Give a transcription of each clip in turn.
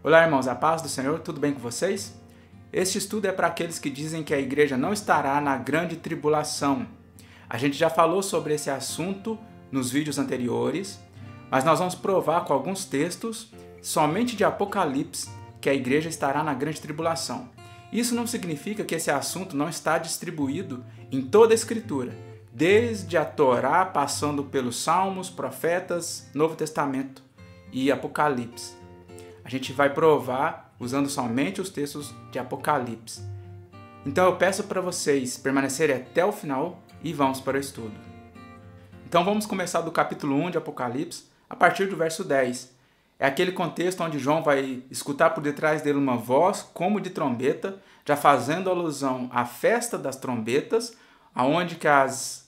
Olá, irmãos, a paz do Senhor, tudo bem com vocês? Este estudo é para aqueles que dizem que a igreja não estará na grande tribulação. A gente já falou sobre esse assunto nos vídeos anteriores, mas nós vamos provar com alguns textos, somente de Apocalipse, que a igreja estará na grande tribulação. Isso não significa que esse assunto não está distribuído em toda a Escritura, desde a Torá, passando pelos Salmos, Profetas, Novo Testamento e Apocalipse. A gente vai provar usando somente os textos de Apocalipse. Então eu peço para vocês permanecerem até o final e vamos para o estudo. Então vamos começar do capítulo 1 de Apocalipse, a partir do verso 10. É aquele contexto onde João vai escutar por detrás dele uma voz como de trombeta, já fazendo alusão à festa das trombetas, aonde que as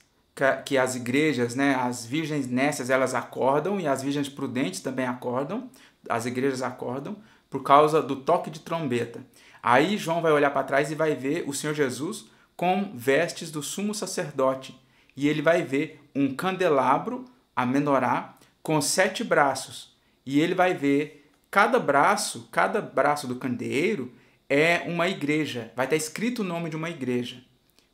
igrejas, as virgens nécias, elas acordam e as virgens prudentes também acordam. As igrejas acordam por causa do toque de trombeta. Aí João vai olhar para trás e vai ver o Senhor Jesus com vestes do sumo sacerdote. E ele vai ver um candelabro, a menorá, com 7 braços. E ele vai ver cada braço do candeeiro é uma igreja. Vai estar escrito o nome de uma igreja.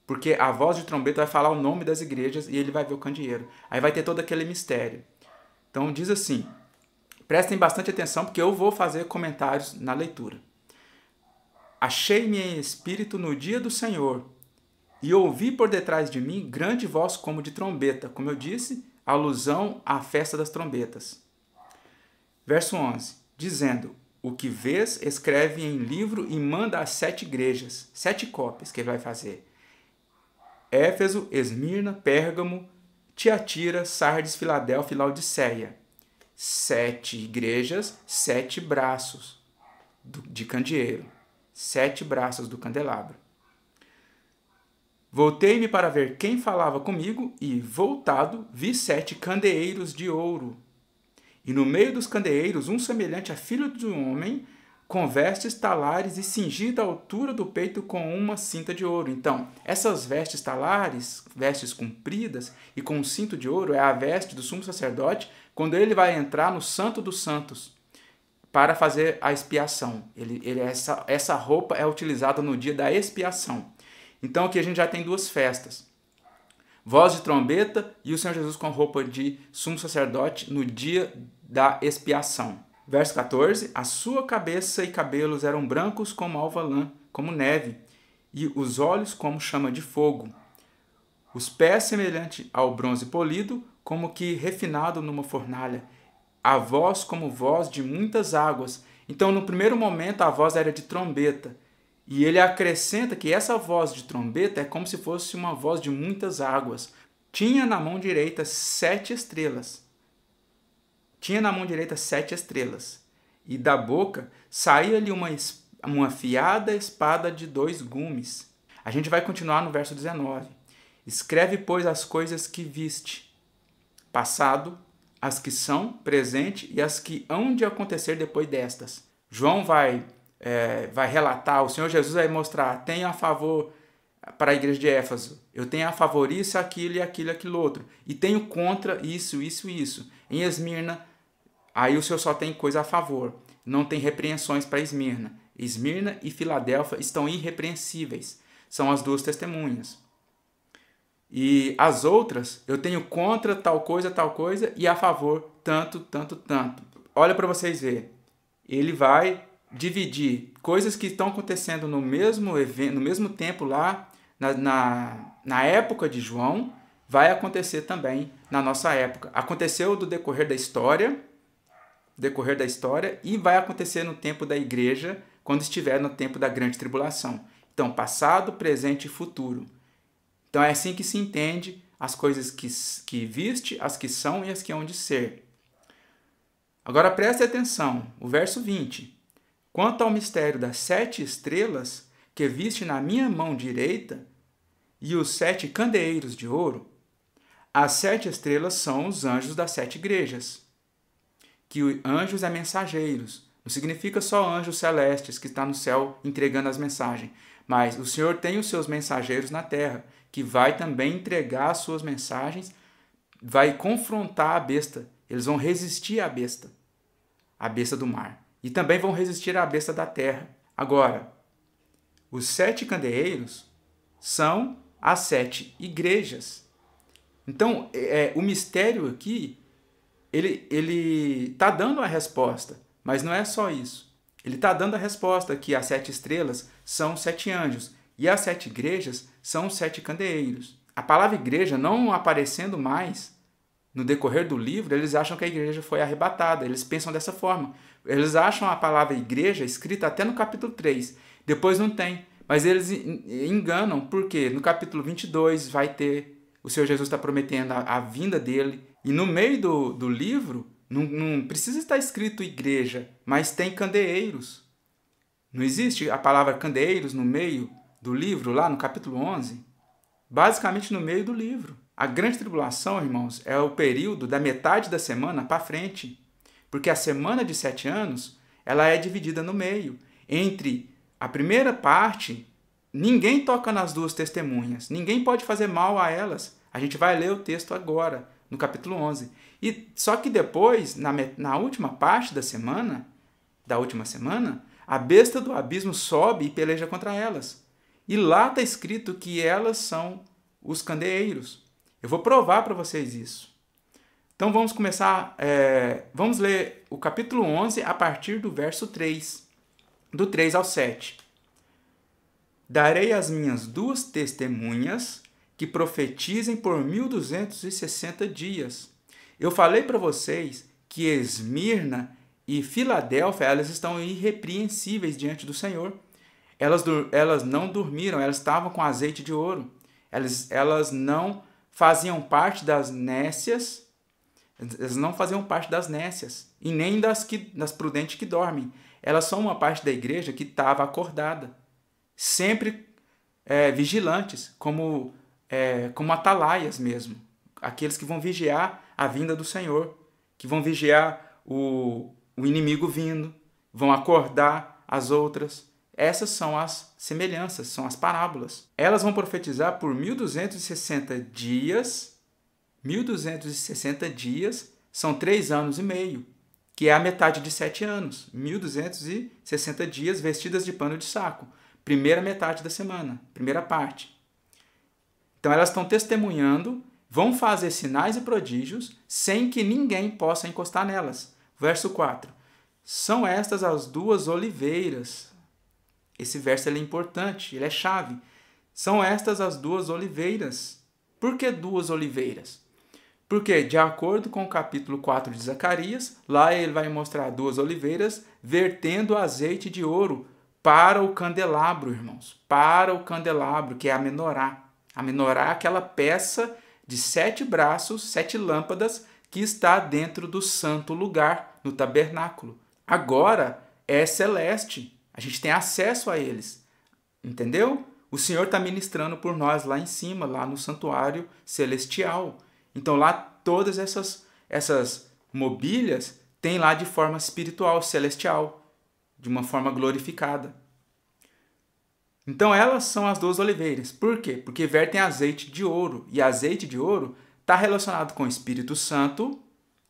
Porque a voz de trombeta vai falar o nome das igrejas e ele vai ver o candeeiro. Aí vai ter todo aquele mistério. Então diz assim: prestem bastante atenção porque eu vou fazer comentários na leitura. Achei-me em espírito no dia do Senhor e ouvi por detrás de mim grande voz como de trombeta. Como eu disse, alusão à festa das trombetas. Verso 11, dizendo: o que vês, escreve em livro e manda às 7 igrejas, 7 cópias que ele vai fazer. Éfeso, Esmirna, Pérgamo, Tiatira, Sardes, Filadélfia e Laodiceia. 7 igrejas, 7 braços de candeeiro. 7 braços do candelabro. Voltei-me para ver quem falava comigo e, voltado, vi 7 candeeiros de ouro. E no meio dos candeeiros, um semelhante a filho de um homem, com vestes talares e cingido à altura do peito com uma cinta de ouro. Então, essas vestes talares, vestes compridas e com um cinto de ouro, é a veste do sumo sacerdote quando ele vai entrar no Santo dos Santos para fazer a expiação. Essa roupa é utilizada no dia da expiação. Então aqui a gente já tem 2 festas. Voz de trombeta e o Senhor Jesus com roupa de sumo sacerdote no dia da expiação. Verso 14, a sua cabeça e cabelos eram brancos como alva lã, como neve, e os olhos como chama de fogo. Os pés semelhante ao bronze polido, como que refinado numa fornalha. A voz como voz de muitas águas. Então, no primeiro momento, a voz era de trombeta. E ele acrescenta que essa voz de trombeta é como se fosse uma voz de muitas águas. Tinha na mão direita 7 estrelas. E da boca saía-lhe uma afiada espada de 2 gumes. A gente vai continuar no verso 19. Escreve, pois, as coisas que viste, passado, as que são, presente e as que hão de acontecer depois destas. João vai relatar, o Senhor Jesus vai mostrar, tenho a favor para a igreja de Éfeso, eu tenho a favor isso, aquilo e aquilo outro, e tenho contra isso. Em Esmirna, aí o Senhor só tem coisa a favor, não tem repreensões para Esmirna. Esmirna e Filadélfia estão irrepreensíveis, são as 2 testemunhas. E as outras, eu tenho contra tal coisa, e a favor tanto. Olha para vocês verem. Ele vai dividir coisas que estão acontecendo no mesmo evento, no mesmo tempo lá, na época de João, vai acontecer também na nossa época. Aconteceu do decorrer da história, e vai acontecer no tempo da igreja, quando estiver no tempo da grande tribulação. Então, passado, presente e futuro. Então é assim que se entende as coisas que viste, as que são e as que hão de ser. Agora preste atenção, o verso 20. Quanto ao mistério das 7 estrelas que viste na minha mão direita e os 7 candeeiros de ouro, as 7 estrelas são os anjos das 7 igrejas. Que anjos é mensageiros. Não significa só anjos celestes que estão no céu entregando as mensagens. Mas o Senhor tem os seus mensageiros na terra, que vai também entregar as suas mensagens, vai confrontar a besta. Eles vão resistir à besta do mar. e também vão resistir à besta da terra. Agora, os 7 candeeiros são as 7 igrejas. Então, o mistério aqui, ele está dando a resposta, mas não é só isso. Ele está dando a resposta que as 7 estrelas são 7 anjos e as 7 igrejas são os 7 candeeiros. A palavra igreja não aparecendo mais no decorrer do livro, eles acham que a igreja foi arrebatada. Eles pensam dessa forma. Eles acham a palavra igreja escrita até no capítulo 3. Depois não tem. Mas eles enganam, porque no capítulo 22 vai ter... O Senhor Jesus está prometendo a vinda dele. E no meio do livro, não precisa estar escrito igreja, mas tem candeeiros. Não existe a palavra candeeiros no meio do livro, lá no capítulo 11? Basicamente no meio do livro. A grande tribulação, irmãos, é o período da metade da semana para frente. Porque a semana de 7 anos, ela é dividida no meio. Entre a primeira parte, ninguém toca nas 2 testemunhas. Ninguém pode fazer mal a elas. A gente vai ler o texto agora, no capítulo 11. E só que depois, na última parte da última semana, a besta do abismo sobe e peleja contra elas. E lá está escrito que elas são os candeeiros. Eu vou provar para vocês isso. Então vamos começar, vamos ler o capítulo 11 a partir do verso 3, do 3 ao 7. Darei as minhas 2 testemunhas que profetizem por 1260 dias. Eu falei para vocês que Esmirna e Filadélfia, elas estão irrepreensíveis diante do Senhor. Elas não dormiram, elas estavam com azeite de ouro. Elas não faziam parte das nécias, elas não faziam parte das nécias, e nem das prudentes que dormem. Elas são uma parte da igreja que estava acordada, sempre vigilantes, como atalaias mesmo, aqueles que vão vigiar a vinda do Senhor, que vão vigiar o inimigo vindo, vão acordar as outras. Essas são as semelhanças, são as parábolas. Elas vão profetizar por 1260 dias. 1260 dias são 3 anos e meio, que é a metade de 7 anos. 1260 dias vestidas de pano de saco. Primeira metade da semana, primeira parte. Então elas estão testemunhando, vão fazer sinais e prodígios sem que ninguém possa encostar nelas. Verso 4. São estas as 2 oliveiras. Esse verso é importante, ele é chave. São estas as 2 oliveiras. Por que 2 oliveiras? Porque, de acordo com o capítulo 4 de Zacarias, lá ele vai mostrar 2 oliveiras vertendo azeite de ouro para o candelabro, irmãos. Para o candelabro, que é a menorá. A menorá é aquela peça de 7 braços, 7 lâmpadas, que está dentro do santo lugar, no tabernáculo. Agora é celeste. A gente tem acesso a eles. Entendeu? O Senhor está ministrando por nós lá em cima, lá no santuário celestial. Então lá todas essas mobílias têm lá de forma espiritual, celestial, de uma forma glorificada. Então elas são as 2 oliveiras. Por quê? Porque vertem azeite de ouro. E azeite de ouro está relacionado com o Espírito Santo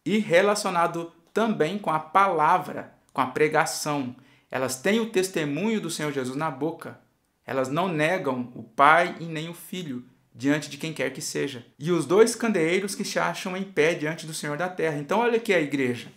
e relacionado também com a palavra, com a pregação. Elas têm o testemunho do Senhor Jesus na boca. Elas não negam o Pai e nem o Filho diante de quem quer que seja. E os 2 candeeiros que se acham em pé diante do Senhor da terra. Então olha aqui a igreja.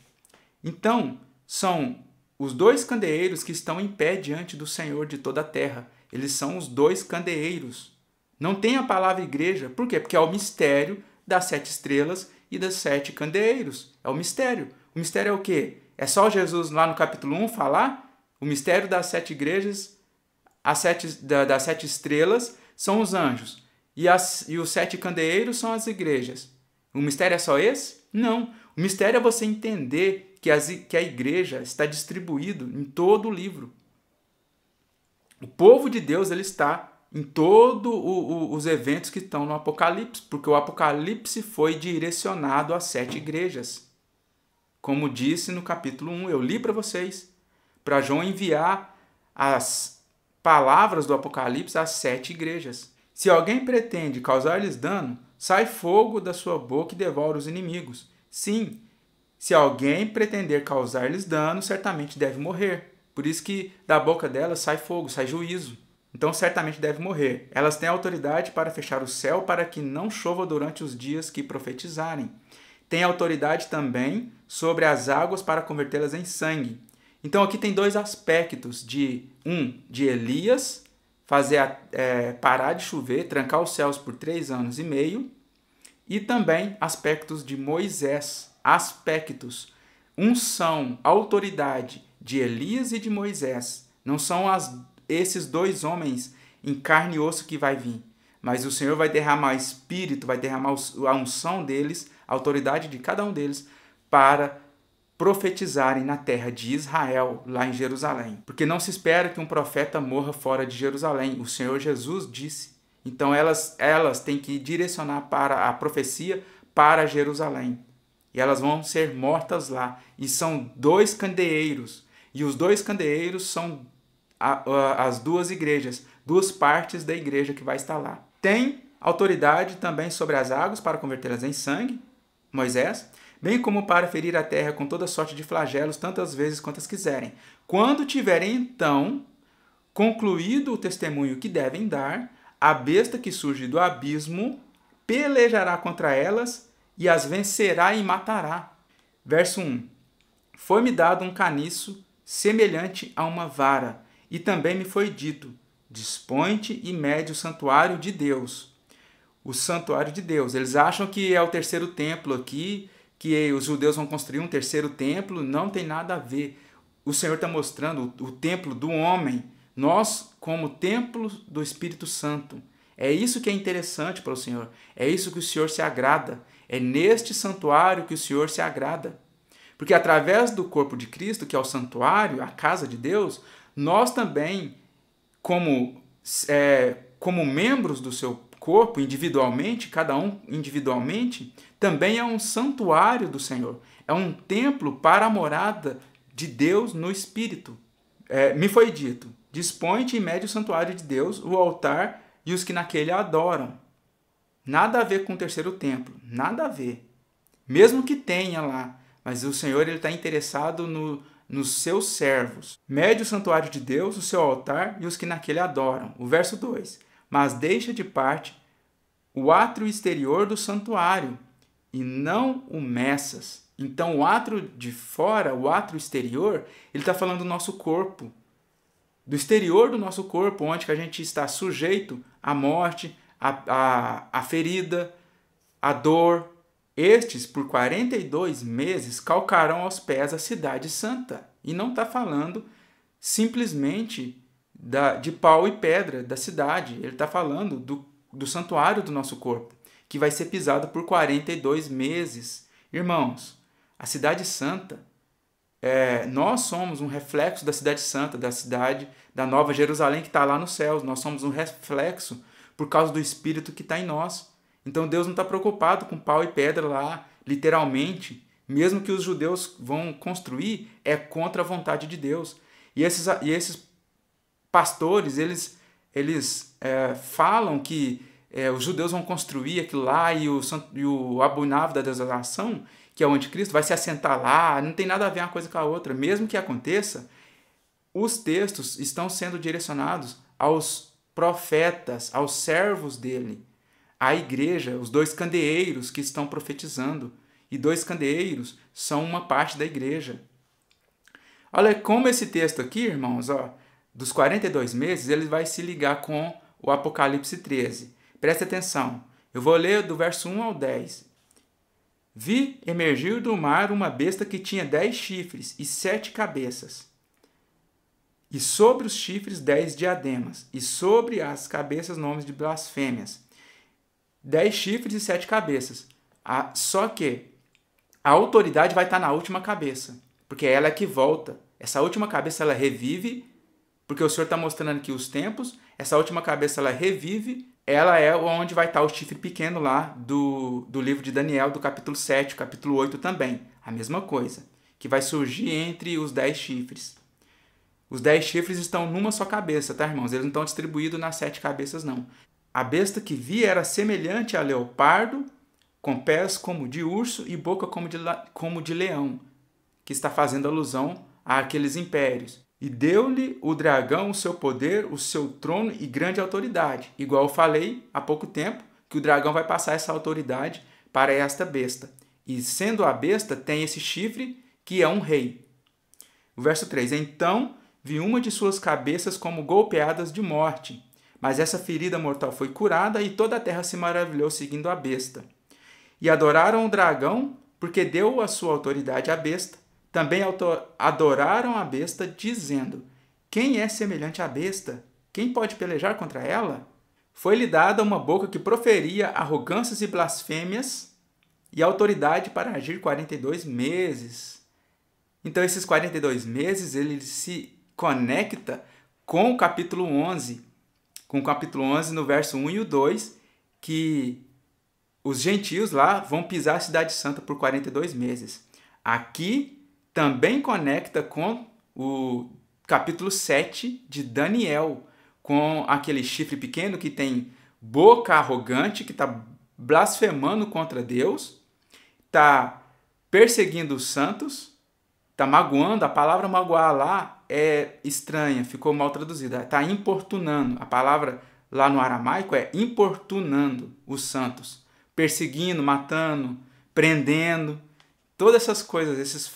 Então são os 2 candeeiros que estão em pé diante do Senhor de toda a terra. Eles são os 2 candeeiros. Não tem a palavra igreja. Por quê? Porque é o mistério das 7 estrelas e dos 7 candeeiros. É o mistério. O mistério é o quê? É só Jesus lá no capítulo 1 falar? O mistério das 7 igrejas, das 7 estrelas são os anjos. E os 7 candeeiros são as igrejas. O mistério é só esse? Não. O mistério é você entender que a igreja está distribuído em todo o livro. O povo de Deus ele está em todos os eventos que estão no Apocalipse, porque o Apocalipse foi direcionado às 7 igrejas. Como disse no capítulo 1, eu li para vocês, para João enviar as palavras do Apocalipse às 7 igrejas. Se alguém pretende causar-lhes dano, sai fogo da sua boca e devora os inimigos. Sim, Se alguém pretender causar-lhes dano, certamente deve morrer. Por isso que da boca delas sai fogo, sai juízo. Então certamente deve morrer. Elas têm autoridade para fechar o céu para que não chova durante os dias que profetizarem. Tem autoridade também sobre as águas para convertê-las em sangue. Então aqui tem dois aspectos de Elias, fazer parar de chover, trancar os céus por 3 anos e meio, e também aspectos de Moisés, aspectos, unção, autoridade de Elias e de Moisés. Não são esses dois homens em carne e osso que vai vir, mas o Senhor vai derramar espírito, vai derramar a unção deles, a autoridade de cada um deles, para profetizarem na terra de Israel, lá em Jerusalém. Porque não se espera que um profeta morra fora de Jerusalém. O Senhor Jesus disse. Então elas têm que direcionar para a profecia para Jerusalém. E elas vão ser mortas lá. E são 2 candeeiros. E os 2 candeeiros são as 2 igrejas, 2 partes da igreja que vai estar lá. Tem autoridade também sobre as águas para convertê-las em sangue, Moisés, bem como para ferir a terra com toda sorte de flagelos, tantas vezes quantas quiserem. Quando tiverem, então, concluído o testemunho que devem dar, a besta que surge do abismo pelejará contra elas e as vencerá e matará. Verso 1. Foi-me dado um caniço semelhante a uma vara, e também me foi dito, dispõe-te e mede o santuário de Deus. O santuário de Deus. Eles acham que é o terceiro templo aqui, que os judeus vão construir um terceiro templo. Não tem nada a ver. O Senhor está mostrando o templo do homem, nós como templo do Espírito Santo. É isso que é interessante para o Senhor. É isso que o Senhor se agrada. É neste santuário que o Senhor se agrada. Porque através do corpo de Cristo, que é o santuário, a casa de Deus, nós também, como membros do seu corpo, individualmente, cada um individualmente, também é um santuário do Senhor. É um templo para a morada de Deus no Espírito. Me foi dito, dispõe-te e mede o santuário de Deus, o altar e os que naquele adoram. Nada a ver com o terceiro templo, nada a ver. Mesmo que tenha lá, mas o Senhor está interessado nos seus servos. Mede o santuário de Deus, o seu altar e os que naquele adoram. O verso 2. Mas deixa de parte o átrio exterior do santuário e não o meças. Então o átrio de fora, o átrio exterior, ele está falando do nosso corpo. Do exterior do nosso corpo, onde que a gente está sujeito à morte, à ferida, à dor. Estes, por 42 meses, calcarão aos pés a cidade santa. E não está falando simplesmente de pau e pedra da cidade. Ele está falando do santuário do nosso corpo, que vai ser pisado por 42 meses. Irmãos, a cidade santa, nós somos um reflexo da cidade santa, da cidade da Nova Jerusalém que está lá nos céus. Nós somos um reflexo por causa do Espírito que está em nós. Então Deus não está preocupado com pau e pedra lá, literalmente. Mesmo que os judeus vão construir, é contra a vontade de Deus. E esses pastores, eles falam que os judeus vão construir aquilo lá e o abominável da desolação, que é o anticristo, vai se assentar lá. Não tem nada a ver uma coisa com a outra. Mesmo que aconteça, os textos estão sendo direcionados aos profetas, aos servos dele. A igreja, os 2 candeeiros que estão profetizando. E 2 candeeiros são uma parte da igreja. Olha como esse texto aqui, irmãos, dos 42 meses, ele vai se ligar com o Apocalipse 13. Presta atenção. Eu vou ler do verso 1 ao 10. Vi emergir do mar uma besta que tinha 10 chifres e 7 cabeças. E sobre os chifres 10 diademas. E sobre as cabeças nomes de blasfêmias. 10 chifres e 7 cabeças. Só que a autoridade vai estar na última cabeça, porque ela é que volta. Essa última cabeça ela revive, porque o Senhor está mostrando aqui os tempos. Essa última cabeça ela revive, ela é onde vai estar o chifre pequeno lá do livro de Daniel, do capítulo 7, capítulo 8 também. A mesma coisa, que vai surgir entre os 10 chifres. Os 10 chifres estão numa só cabeça, tá, irmãos? Eles não estão distribuídos nas 7 cabeças, não. A besta que vi era semelhante a leopardo, com pés como de urso e boca como de leão, que está fazendo alusão àqueles impérios. E deu-lhe o dragão o seu poder, o seu trono e grande autoridade. Igual eu falei há pouco tempo, que o dragão vai passar essa autoridade para esta besta. E sendo a besta, tem esse chifre que é um rei. O verso 3. Então vi uma de suas cabeças como golpeadas de morte. Mas essa ferida mortal foi curada e toda a terra se maravilhou seguindo a besta. E adoraram o dragão, porque deu a sua autoridade à besta. Também adoraram a besta, dizendo: quem é semelhante à besta? Quem pode pelejar contra ela? Foi-lhe dada uma boca que proferia arrogâncias e blasfêmias e autoridade para agir 42 meses. Então, esses 42 meses, ele se conecta com o capítulo 11. Com o capítulo 11, no verso 1 e o 2, que os gentios lá vão pisar a cidade santa por 42 meses. Aqui também conecta com o capítulo 7 de Daniel, com aquele chifre pequeno que tem boca arrogante, que está blasfemando contra Deus, está perseguindo os santos, está magoando. A palavra magoar lá é estranha, ficou mal traduzida. Está importunando. A palavra lá no aramaico é importunando os santos, perseguindo, matando, prendendo. Todas essas coisas,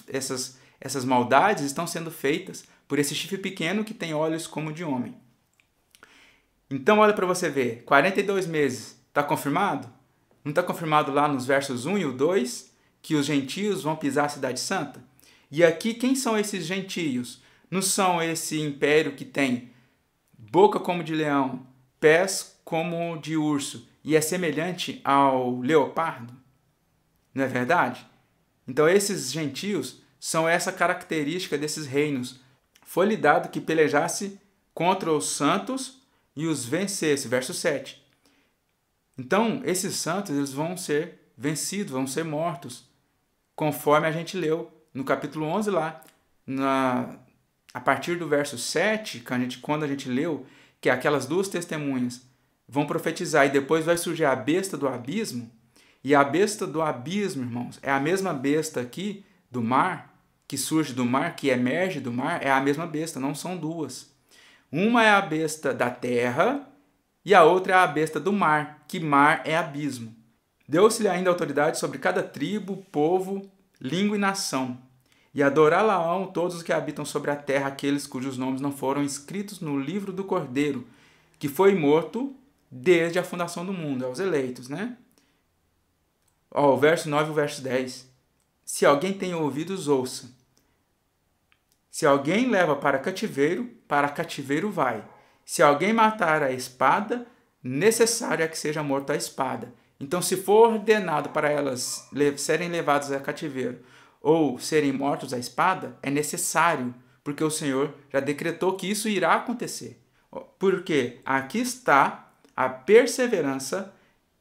essas maldades estão sendo feitas por esse chifre pequeno que tem olhos como de homem. Então, olha para você ver, 42 meses, está confirmado? Não está confirmado lá nos versos 1 e o 2 que os gentios vão pisar a cidade santa? E aqui, quem são esses gentios? Não são esse império que tem boca como de leão, pés como de urso e é semelhante ao leopardo? Não é verdade? Então, esses gentios são essa característica desses reinos. Foi-lhe dado que pelejasse contra os santos e os vencesse. Verso 7. Então, esses santos eles vão ser vencidos, vão ser mortos, conforme a gente leu no capítulo 11 lá. A partir do verso 7, quando a gente leu que aquelas duas testemunhas vão profetizar e depois vai surgir a besta do abismo. E a besta do abismo, irmãos, é a mesma besta aqui do mar, que surge do mar, que emerge do mar, é a mesma besta, não são duas. Uma é a besta da terra e a outra é a besta do mar, que mar é abismo. Deu-se-lhe ainda autoridade sobre cada tribo, povo, língua e nação. E adorá-la-ão todos os que habitam sobre a terra, aqueles cujos nomes não foram escritos no livro do Cordeiro, que foi morto desde a fundação do mundo, aos eleitos, né? O verso 9 e o verso 10. Se alguém tem ouvidos, ouça. Se alguém leva para cativeiro vai. Se alguém matar a espada, necessário é que seja morto a espada. Então, se for ordenado para elas serem levadas a cativeiro ou serem mortos à espada, é necessário, porque o Senhor já decretou que isso irá acontecer. Porque aqui está a perseverança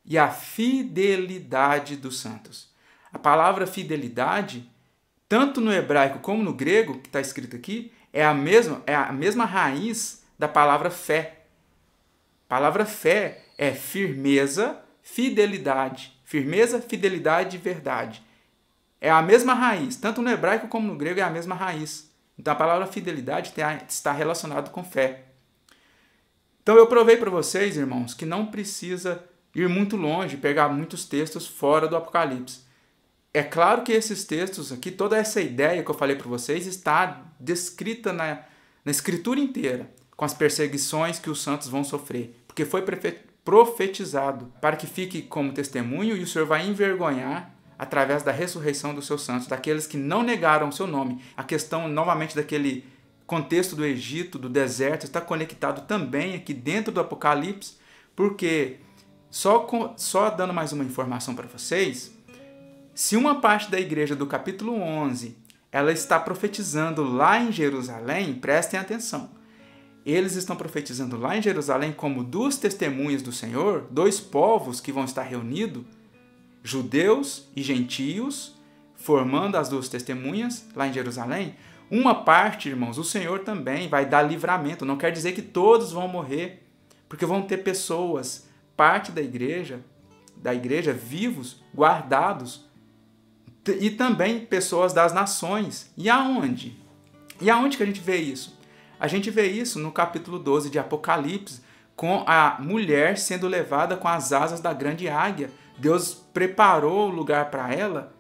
e a fidelidade dos santos. A palavra fidelidade, tanto no hebraico como no grego, que está escrito aqui, é a mesma raiz da palavra fé. A palavra fé é firmeza, fidelidade. Firmeza, fidelidade e verdade. É a mesma raiz. Tanto no hebraico como no grego é a mesma raiz. Então a palavra fidelidade está relacionada com fé. Então eu provei para vocês, irmãos, que não precisa ir muito longe, pegar muitos textos fora do Apocalipse. É claro que esses textos aqui, toda essa ideia que eu falei para vocês, está descrita na Escritura inteira, com as perseguições que os santos vão sofrer, porque foi profetizado para que fique como testemunho e o Senhor vai envergonhar através da ressurreição dos seus santos, daqueles que não negaram o seu nome. A questão, novamente, daquele contexto do Egito, do deserto, está conectado também aqui dentro do Apocalipse, porque só dando mais uma informação para vocês, se uma parte da igreja do capítulo 11 ela está profetizando lá em Jerusalém, prestem atenção, eles estão profetizando lá em Jerusalém como duas testemunhas do Senhor, dois povos que vão estar reunidos, judeus e gentios, formando as duas testemunhas lá em Jerusalém. Uma parte, irmãos, o Senhor também vai dar livramento, não quer dizer que todos vão morrer, porque vão ter pessoas, parte da igreja, da igreja vivos, guardados, e também pessoas das nações. E aonde? E aonde que a gente vê isso? A gente vê isso no capítulo 12 de Apocalipse, com a mulher sendo levada com as asas da grande águia. Deus preparou o lugar para ela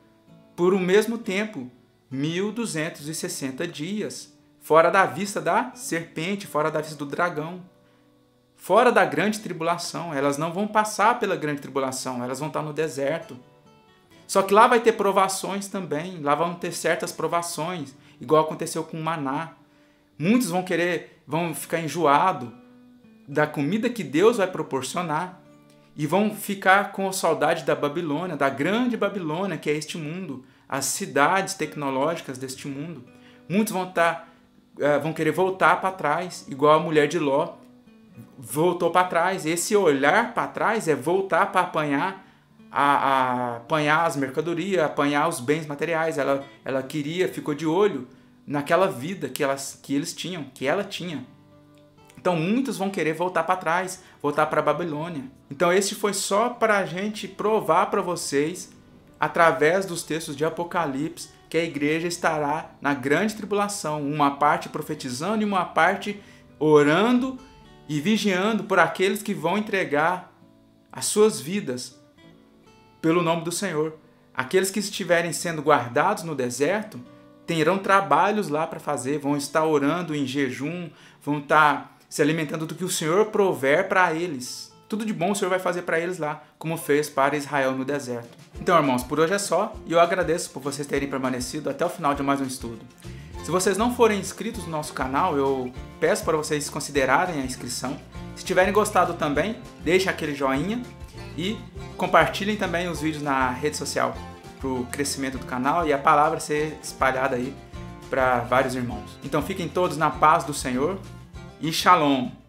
por o mesmo tempo, 1260 dias, fora da vista da serpente, fora da vista do dragão, fora da grande tribulação. Elas não vão passar pela grande tribulação, elas vão estar no deserto. Só que lá vai ter provações também, lá vão ter certas provações, igual aconteceu com o maná. Muitos vão ficar enjoados da comida que Deus vai proporcionar e vão ficar com saudade da Babilônia, da grande Babilônia, que é este mundo, as cidades tecnológicas deste mundo. Muitos vão querer voltar para trás, igual a mulher de Ló voltou para trás. Esse olhar para trás é voltar para apanhar as mercadorias, apanhar os bens materiais. Ela ficou de olho naquela vida que eles tinham, que ela tinha. Então muitos vão querer voltar para trás, voltar para a Babilônia. Então este foi só para a gente provar para vocês, através dos textos de Apocalipse, que a igreja estará na grande tribulação, uma parte profetizando e uma parte orando e vigiando por aqueles que vão entregar as suas vidas pelo nome do Senhor. Aqueles que estiverem sendo guardados no deserto terão trabalhos lá para fazer, vão estar orando em jejum, vão estar se alimentando do que o Senhor prover para eles. Tudo de bom o Senhor vai fazer para eles lá, como fez para Israel no deserto. Então, irmãos, por hoje é só, e eu agradeço por vocês terem permanecido até o final de mais um estudo. Se vocês não forem inscritos no nosso canal, eu peço para vocês considerarem a inscrição. Se tiverem gostado também, deixem aquele joinha e compartilhem também os vídeos na rede social para o crescimento do canal e a palavra ser espalhada aí para vários irmãos. Então fiquem todos na paz do Senhor e Shalom!